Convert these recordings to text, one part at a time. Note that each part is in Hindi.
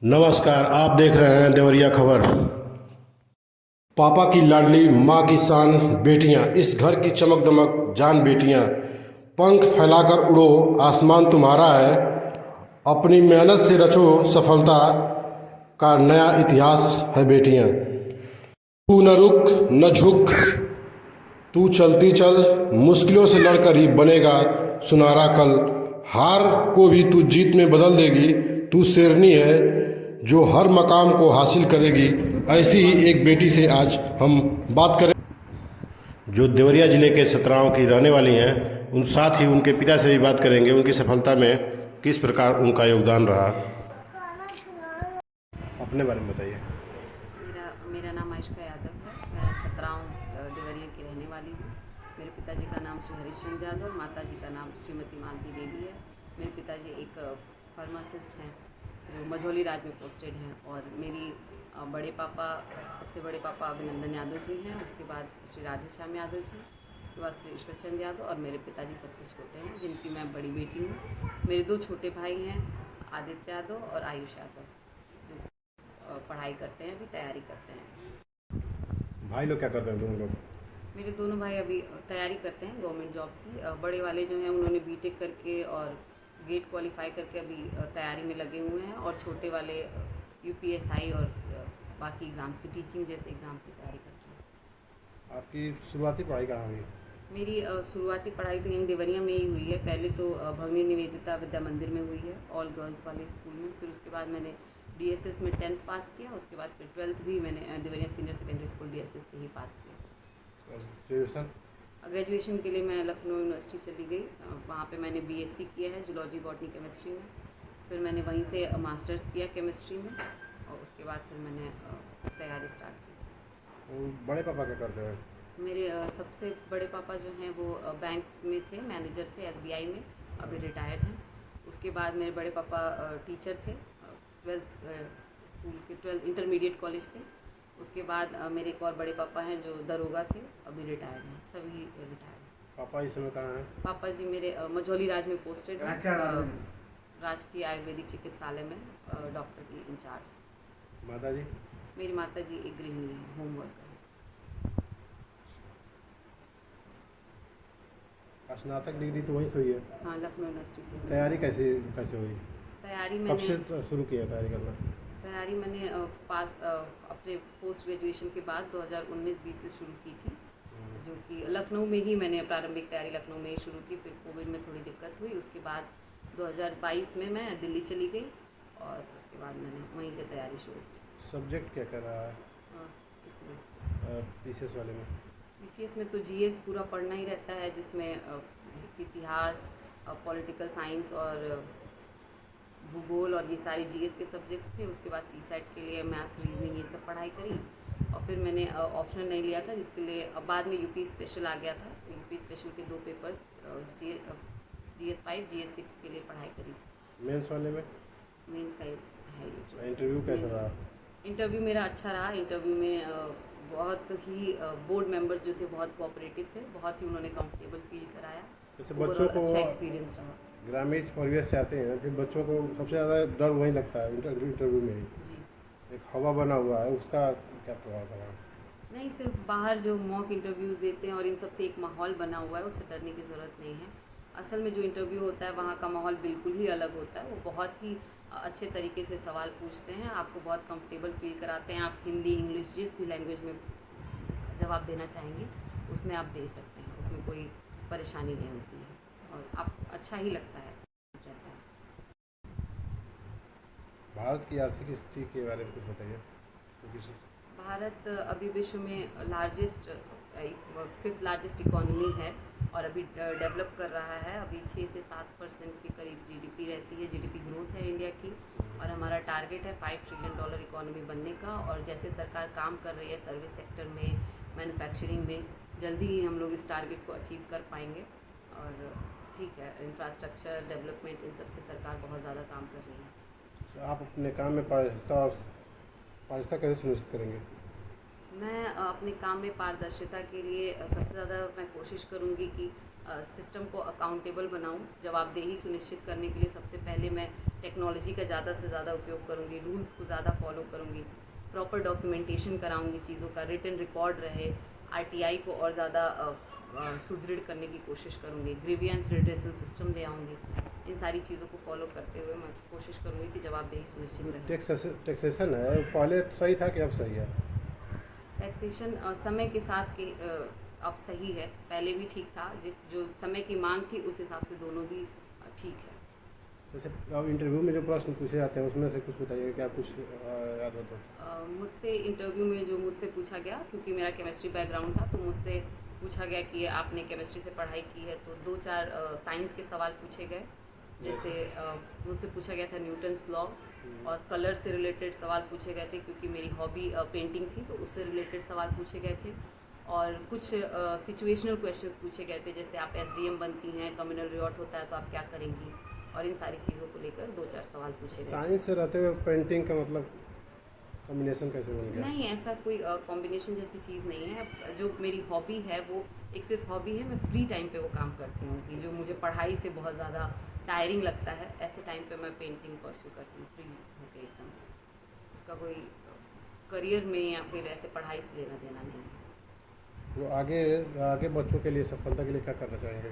नमस्कार, आप देख रहे हैं देवरिया खबर। पापा की लाडली, माँ की शान बेटियां, इस घर की चमक दमक जान बेटियां, पंख फैलाकर उड़ो, आसमान तुम्हारा है, अपनी मेहनत से रचो सफलता का नया इतिहास है बेटियां। तू न रुक न झुक, तू चलती चल, मुश्किलों से लड़कर ही बनेगा सुनहरा कल। हार को भी तू जीत में बदल देगी, तू शेरनी है जो हर मकाम को हासिल करेगी। ऐसी ही एक बेटी से आज हम बात करें जो देवरिया ज़िले के सतराओं की रहने वाली हैं। उन साथ ही उनके पिता से भी बात करेंगे, उनकी सफलता में किस प्रकार उनका योगदान रहा। अपने बारे में बताइए। मेरा मेरा नाम आयशका यादव है। मैं सतराव देवरिया की रहने वाली हूँ। मेरे पिताजी का नाम श्री हरिश्चंद्र यादव, माताजी का नाम श्रीमती मालती देवी है। मेरे पिताजी एक फार्मासिस्ट हैं जो मझौली राज में पोस्टेड हैं, और मेरी बड़े पापा, सबसे बड़े पापा अभिनंदन यादव जी हैं, उसके बाद श्री राधेश्याम यादव जी, उसके बाद श्री ईश्वरचंद यादव, और मेरे पिताजी सबसे छोटे हैं जिनकी मैं बड़ी बेटी हूँ। मेरे दो छोटे भाई हैं, आदित्य यादव और आयुष यादव, जो पढ़ाई करते हैं, अभी तैयारी करते हैं। भाई लोग क्या करते हैं तुम लोग? मेरे दोनों भाई अभी तैयारी करते हैं गवर्नमेंट जॉब की। बड़े वाले जो हैं उन्होंने बीटेक करके और गेट क्वालिफाई करके अभी तैयारी में लगे हुए हैं, और छोटे वाले यूपीएसआई और बाकी एग्ज़ाम्स की, टीचिंग जैसे एग्ज़ाम्स की तैयारी करते हैं। आपकी शुरुआती पढ़ाई कहाँ हुई? मेरी शुरुआती पढ़ाई तो यहीं देवरिया में ही हुई है। पहले तो भगनी निवेदिता विद्या मंदिर में हुई है, ऑल गर्ल्स वाले स्कूल में। फिर उसके बाद मैंने डीएसएस में 10th पास किया। उसके बाद फिर 12th भी मैंने Deoria senior secondary school DSS से ही पास किया। ग्रेजुएशन के लिए मैं लखनऊ यूनिवर्सिटी चली गई। वहाँ पे मैंने बीएससी किया है जूलॉजी बॉटनी केमिस्ट्री में। फिर मैंने वहीं से मास्टर्स किया केमिस्ट्री में, और उसके बाद फिर मैंने तैयारी स्टार्ट की। बड़े पापा क्या करते हैं? मेरे सबसे बड़े पापा जो हैं वो बैंक में थे, मैनेजर थे एसबीआई में, अभी रिटायर्ड हैं। उसके बाद मेरे बड़े पापा टीचर थे 12th स्कूल के, 12th इंटरमीडिएट कॉलेज के। उसके बाद मेरे एक और बड़े पापा हैं जो दरोगा थे, अभी रिटायर्ड हैं, सभी रिटायर्ड हैं। पापा इस समय कहाँ हैं? पापा जी मेरे मझौली राज में पोस्टेड हैं, राजकीय आयुर्वेदिक चिकित्सालय में डॉक्टर की इंचार्ज हैं। माता जी? मेरी माता जी एक गृहिणी हैं, होम वर्कर हैं। स्नातक डिग्री तो वहीं से हुई है? हाँ, लखनऊ यूनिवर्सिटी से हुई। तैयारी कैसे कैसे हुई? तैयारी कब मैंने से शुरू किया तैयारी करना? तैयारी मैंने अपने पोस्ट ग्रेजुएशन के बाद 2019-20 से शुरू की थी, जो कि लखनऊ में ही मैंने प्रारंभिक तैयारी लखनऊ में ही शुरू की। फिर कोविड में थोड़ी दिक्कत हुई, उसके बाद 2022 में मैं दिल्ली चली गई, और उसके बाद मैंने वहीं से तैयारी शुरू की। सब्जेक्ट क्या कर रहा है इसमें पीसीएस वाले में? बीसीएस में तो जीएस पूरा पढ़ना ही रहता है, जिसमें इतिहास, पॉलिटिकल साइंस और भूगोल और ये सारे जीएस के सब्जेक्ट्स थे। उसके बाद सीसेट के लिए मैथ्स, रीजनिंग, ये सब पढ़ाई करी। और फिर मैंने ऑप्शनल नहीं लिया था, जिसके लिए अब बाद में यूपी स्पेशल आ गया था। यूपी स्पेशल के 2 पेपर्स GS5 GS6 के लिए पढ़ाई करी थी। मेंस वाले में? मेंस का है। इंटरव्यू कैसा रहा? इंटरव्यू मेरा अच्छा रहा। इंटरव्यू में बहुत ही बोर्ड मेंबर्स जो थे बहुत कोऑपरेटिव थे, बहुत ही उन्होंने कंफर्टेबल फील कराया। जैसे बच्चों को अच्छा एक्सपीरियंस रहा। ग्रामीण परिवेश से आते हैं, फिर बच्चों को सबसे ज़्यादा डर वहीं लगता है इंटरव्यू में ही। जी, एक हवा बना हुआ है, उसका क्या प्रभाव पड़ा? नहीं, सिर्फ बाहर जो मॉक इंटरव्यूज़ देते हैं और इन सब से एक माहौल बना हुआ है, उससे डरने की ज़रूरत नहीं है। असल में जो इंटरव्यू होता है वहाँ का माहौल बिल्कुल ही अलग होता है। वो बहुत ही अच्छे तरीके से सवाल पूछते हैं, आपको बहुत कंफर्टेबल फील कराते हैं। आप हिंदी, इंग्लिश, जिस भी लैंग्वेज में जवाब देना चाहेंगे उसमें आप दे सकते हैं, उसमें कोई परेशानी नहीं होती है, और आप अच्छा ही लगता है, रहता है। भारत की आर्थिक स्थिति के बारे में कुछ बताइए। भारत अभी विश्व में लार्जेस्ट, 5th लार्जेस्ट इकॉनमी है, और अभी डेवलप कर रहा है। अभी 6 से 7% के करीब जीडीपी रहती है, जीडीपी ग्रोथ है इंडिया की। और हमारा टारगेट है $5 ट्रिलियन इकॉनमी बनने का। और जैसे सरकार काम कर रही है सर्विस सेक्टर में, मैन्युफैक्चरिंग में, जल्दी ही हम लोग इस टारगेट को अचीव कर पाएंगे। और ठीक है, इंफ्रास्ट्रक्चर डेवलपमेंट, इन सब पे सरकार बहुत ज़्यादा काम कर रही है। आप अपने काम में पारदर्शिता कैसे सुनिश्चित करेंगे? मैं अपने काम में पारदर्शिता के लिए सबसे ज़्यादा मैं कोशिश करूँगी कि सिस्टम को अकाउंटेबल बनाऊँ। जवाबदेही सुनिश्चित करने के लिए सबसे पहले मैं टेक्नोलॉजी का ज़्यादा से ज़्यादा उपयोग करूँगी, रूल्स को ज़्यादा फॉलो करूँगी, प्रॉपर डॉक्यूमेंटेशन कराऊँगी, चीज़ों का रिटन रिकॉर्ड रहे, आरटीआई को और ज़्यादा सुदृढ़ करने की कोशिश करूँगी, ग्रीवियंस रिड्रेसल सिस्टम ले आऊँगी। इन सारी चीज़ों को फॉलो करते हुए मैं कोशिश करूँगी कि जवाबदेही सुनिश्चित रहे। टैक्सेशन है पहले सही था कि अब सही है? टैक्सेशन समय के साथ के अब सही है, पहले भी ठीक था, जो समय की मांग थी उस हिसाब से दोनों ही ठीक है। जैसे अब इंटरव्यू में जो प्रश्न पूछे जाते हैं उसमें से कुछ बताइए, क्या कुछ याद होता है? मुझसे इंटरव्यू में जो मुझसे पूछा गया, क्योंकि मेरा केमिस्ट्री बैकग्राउंड था, तो मुझसे पूछा गया कि आपने केमिस्ट्री से पढ़ाई की है, तो 2-4 साइंस के सवाल पूछे गए। जैसे मुझसे पूछा गया था न्यूटन्स लॉ, और कलर से रिलेटेड सवाल पूछे गए थे, क्योंकि मेरी हॉबी पेंटिंग थी, तो उससे रिलेटेड सवाल पूछे गए थे। और कुछ सिचुएशनल क्वेश्चंस पूछे गए थे, जैसे आप एसडीएम बनती हैं, कम्युनल रिवॉर्ट होता है तो आप क्या करेंगी, और इन सारी चीज़ों को लेकर 2-4 सवाल पूछे गए। साइंस से रहते हुए पेंटिंग का मतलब कॉम्बिनेशन कैसे बन गया? नहीं, ऐसा कोई कॉम्बिनेशन जैसी चीज़ नहीं है। जो मेरी हॉबी है वो एक सिर्फ हॉबी है, मैं फ्री टाइम पे वो काम करती हूँ, कि जो मुझे पढ़ाई से बहुत ज़्यादा टायरिंग लगता है, ऐसे टाइम पे मैं पेंटिंग परस्यू करती हूँ, फ्री होके एकदम। उसका कोई करियर में या फिर ऐसे पढ़ाई से लेना देना नहीं है। तो आगे आगे बच्चों के लिए सफलता के लिए क्या करना चाहेंगे?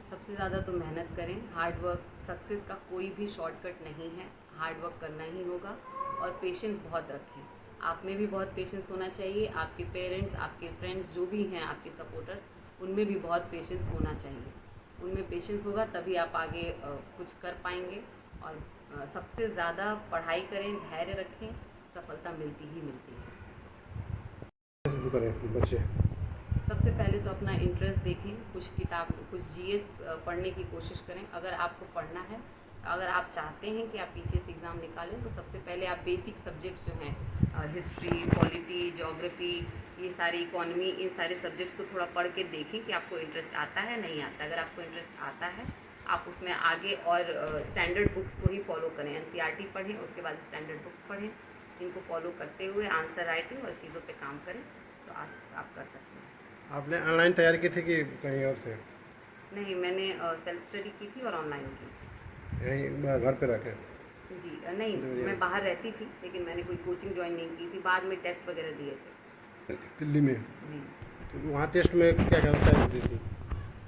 सबसे ज़्यादा तो मेहनत करें, हार्ड वर्क। सक्सेस का कोई भी शॉर्टकट नहीं है, हार्ड वर्क करना ही होगा, और पेशेंस बहुत रखें। आप में भी बहुत पेशेंस होना चाहिए, आपके पेरेंट्स, आपके फ्रेंड्स जो भी हैं, आपके सपोर्टर्स, उनमें भी बहुत पेशेंस होना चाहिए। उनमें पेशेंस होगा तभी आप आगे कुछ कर पाएंगे। और सबसे ज़्यादा पढ़ाई करें, धैर्य रखें, सफलता मिलती ही मिलती है। शुरू करें बच्चे? सबसे पहले तो अपना इंटरेस्ट देखें, कुछ जीएस पढ़ने की कोशिश करें। अगर आपको पढ़ना है, अगर आप चाहते हैं कि आप पीसीएस एग्ज़ाम निकालें, तो सबसे पहले आप बेसिक सब्जेक्ट्स जो हैं, हिस्ट्री, पॉलिटी, ज्योग्राफी, ये सारी इकोनॉमी, इन सारे सब्जेक्ट्स को थोड़ा पढ़ के देखें कि आपको इंटरेस्ट आता है नहीं आता। अगर आपको इंटरेस्ट आता है, आप उसमें आगे और स्टैंडर्ड बुक्स को ही फॉलो करें, एनसीईआरटी पढ़ें, उसके बाद स्टैंडर्ड बुक्स पढ़ें। इनको फॉलो करते हुए आंसर राइटिंग और चीज़ों पे काम करें, तो आप कर सकते हैं। आपने ऑनलाइन तैयारी की थी कि कहीं और से? नहीं, मैंने सेल्फ स्टडी की थी और ऑनलाइन की थी। यहीं घर पे रह के? जी नहीं, मैं बाहर रहती थी, लेकिन मैंने कोई कोचिंग ज्वाइन नहीं की थी, बाद में टेस्ट वगैरह दिए थे। दिल्ली में? जी, तो वहाँ टेस्ट में क्या क्या तैयारी दी थी?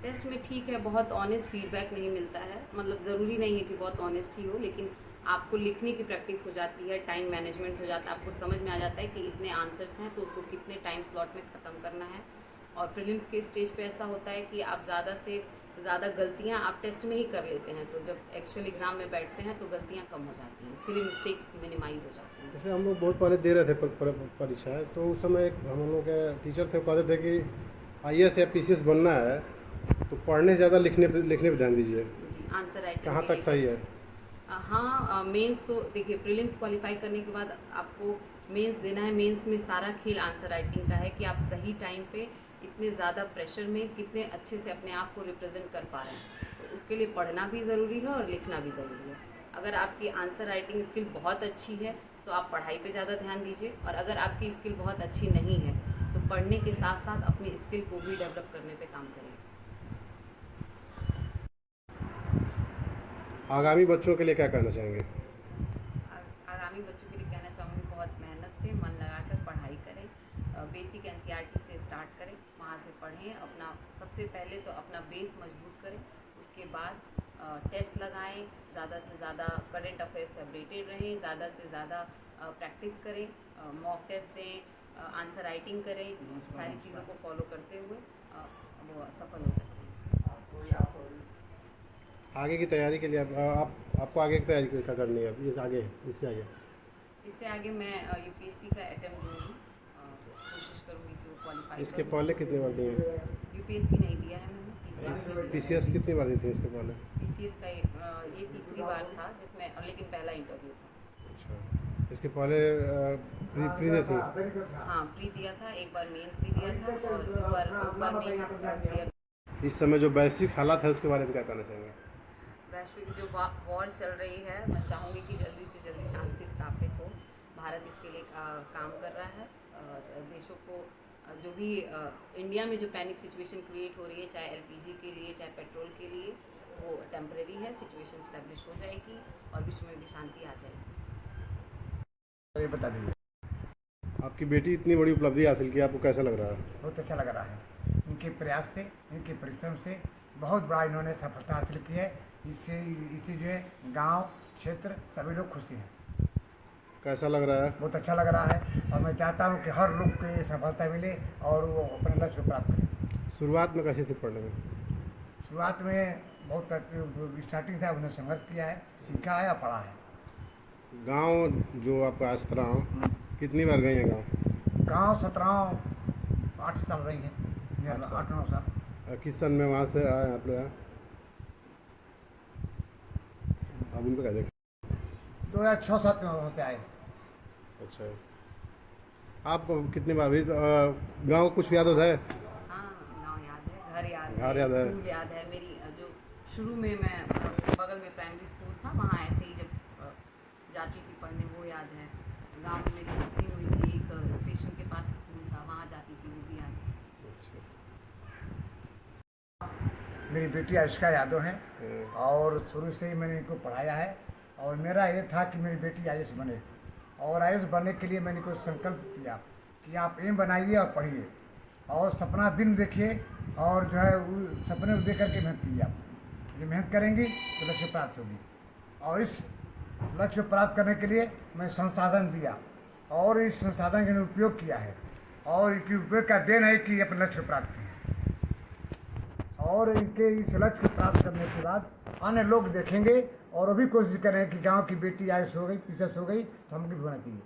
टेस्ट में ठीक है, बहुत ऑनेस्ट फीडबैक नहीं मिलता है। मतलब ज़रूरी नहीं है कि बहुत ऑनेस्ट ही हो, लेकिन आपको लिखने की प्रैक्टिस हो जाती है, टाइम मैनेजमेंट हो जाता है, आपको समझ में आ जाता है कि इतने आंसर्स हैं तो उसको कितने टाइम स्लॉट में ख़त्म करना है। और प्रीलिम्स के स्टेज पे ऐसा होता है कि आप ज़्यादा से ज़्यादा गलतियाँ आप टेस्ट में ही कर लेते हैं, तो जब एक्चुअल एग्ज़ाम में बैठते हैं तो गलतियाँ कम हो जाती हैं, सिली मिस्टेक्स मिनिमाइज़ हो जाती हैं। जैसे हम लोग बहुत पहले दे रहे थे परीक्षाएँ, तो उस समय एक हम लोग के टीचर थे, कहते थे कि आईएएस या पीसीएस बनना है तो पढ़ने से ज़्यादा लिखने पे ध्यान दीजिए। जी, आंसर राइटिंग कहाँ तक सही है? हाँ, मेंस तो देखिए, प्रीलिम्स क्वालिफाई करने के बाद आपको मेंस देना है। मेंस में सारा खेल आंसर राइटिंग का है, कि आप सही टाइम पे इतने ज़्यादा प्रेशर में कितने अच्छे से अपने आप को रिप्रेजेंट कर पा रहे हैं। तो उसके लिए पढ़ना भी ज़रूरी है और लिखना भी ज़रूरी है। अगर आपकी आंसर राइटिंग स्किल बहुत अच्छी है तो आप पढ़ाई पे ज़्यादा ध्यान दीजिए, और अगर आपकी स्किल बहुत अच्छी नहीं है तो पढ़ने के साथ साथ अपनी स्किल को भी डेवलप करने पे काम करिए। आगामी बच्चों के लिए क्या कहना चाहेंगे? आगामी बच्चों के लिए कहना चाहूँगी, बहुत मेहनत से मन लगाकर पढ़ाई करें, बेसिक एनसीईआरटी से स्टार्ट करें, वहाँ से पढ़ें। अपना सबसे पहले तो अपना बेस मजबूत करें, उसके बाद टेस्ट लगाएं, ज़्यादा से ज़्यादा करंट अफेयर से अपडेटेड रहें, ज़्यादा से ज़्यादा प्रैक्टिस करें, मॉक टेस्ट दें, आंसर राइटिंग करें। सारी चीज़ों को फॉलो करते हुए वो सफल हो सकते हैं। आगे की तैयारी के लिए आपको आगे की तैयारी क्या करनी है इस आगे, इससे आगे? इससे आगे मैं यूपीएससी का अटेम्प्ट दूँगी, कोशिश करूँगी कि वो क्वालिफाई इसके करूँ। पहले कितनी बार दिए? यूपीएससी नहीं दिया है मैंने, पीसीएस कितनी बार दी थी इसके पहले? पीसीएस का ये तीसरी बार था, जिसमें लेकिन पहला इंटरव्यू था। अच्छा, इसके पहले प्री दी थी? हाँ, प्री दिया था, एक बार मेंस भी दिया था, और उस बार मेंस क्लियर। इस समय जो वैश्विक हालात है उसके बारे में क्या कहना चाहेंगे? वैश्विक जो वॉर चल रही है, मैं चाहूँगी कि जल्दी से जल्दी शांति स्थापित हो। भारत इसके लिए काम कर रहा है, और देशों को जो भी इंडिया में जो पैनिक सिचुएशन क्रिएट हो रही है, चाहे एलपीजी के लिए, चाहे पेट्रोल के लिए, वो टेम्परेरी है, सिचुएशन स्टेब्लिश हो जाएगी और विश्व में भी शांति आ जाएगी। ये बता दीजिए। आपकी बेटी इतनी बड़ी उपलब्धि हासिल की, आपको कैसा लग रहा है? बहुत अच्छा लग रहा है। इनके प्रयास से, इनके परिश्रम से बहुत बड़ा इन्होंने सफलता हासिल की है। इससे जो है गांव, क्षेत्र सभी लोग खुशी हैं। कैसा लग रहा है? बहुत अच्छा लग रहा है और मैं चाहता हूं कि हर लोग को ये सफलता मिले और वो अपने लक्ष्य को प्राप्त करें। शुरुआत में कैसे थे पढ़ने में? शुरुआत में बहुत स्टार्टिंग था, उन्होंने संघर्ष किया है, सीखा है और पढ़ा है। गांव जो आपका आसतराम, कितनी बार गए हैं गांव? गाँव 17 8 साल रही हैं, 8-9 साल। किस सन में वहाँ से आए आप लोग? अब उनको क्या देखें? 2006-7 में वहाँ से आए। अच्छा, आपको कितनी बार अभी गाँव कुछ याद होता है? हाँ, गाँव याद है, घर याद घर है, याद है। स्कूल याद है। मेरी जो शुरू में मैं बगल में प्राइमरी स्कूल था, वहाँ ऐसे ही जब जाती थी पढ़ने, वो याद है। गांव में मेरी स्कूलिंग हुई थी, एक स्टेशन के पास स्कूल था, वहाँ जाती थी, वो भी याद है। मेरी बेटी आयुष्का यादव है और शुरू से ही मैंने इनको पढ़ाया है और मेरा ये था कि मेरी बेटी आईएएस बने और आईएएस बनने के लिए मैंने को संकल्प किया कि आप एम बनाइए और पढ़िए और सपना दिन देखिए और जो है वो सपने को देख करके मेहनत कीजिए। आप जो मेहनत करेंगी तो लक्ष्य प्राप्त होगी और इस लक्ष्य प्राप्त करने के लिए मैं संसाधन दिया और इस संसाधन का उपयोग किया है और इनके उपयोग का देन है कि अपने लक्ष्य प्राप्त किए और इनके इस लक्ष्य को प्राप्त करने के बाद अन्य लोग देखेंगे और अभी कोशिश करें कि गांव की बेटी आईएएस हो गई, पीसीएस हो गई तो हमको भी होना चाहिए।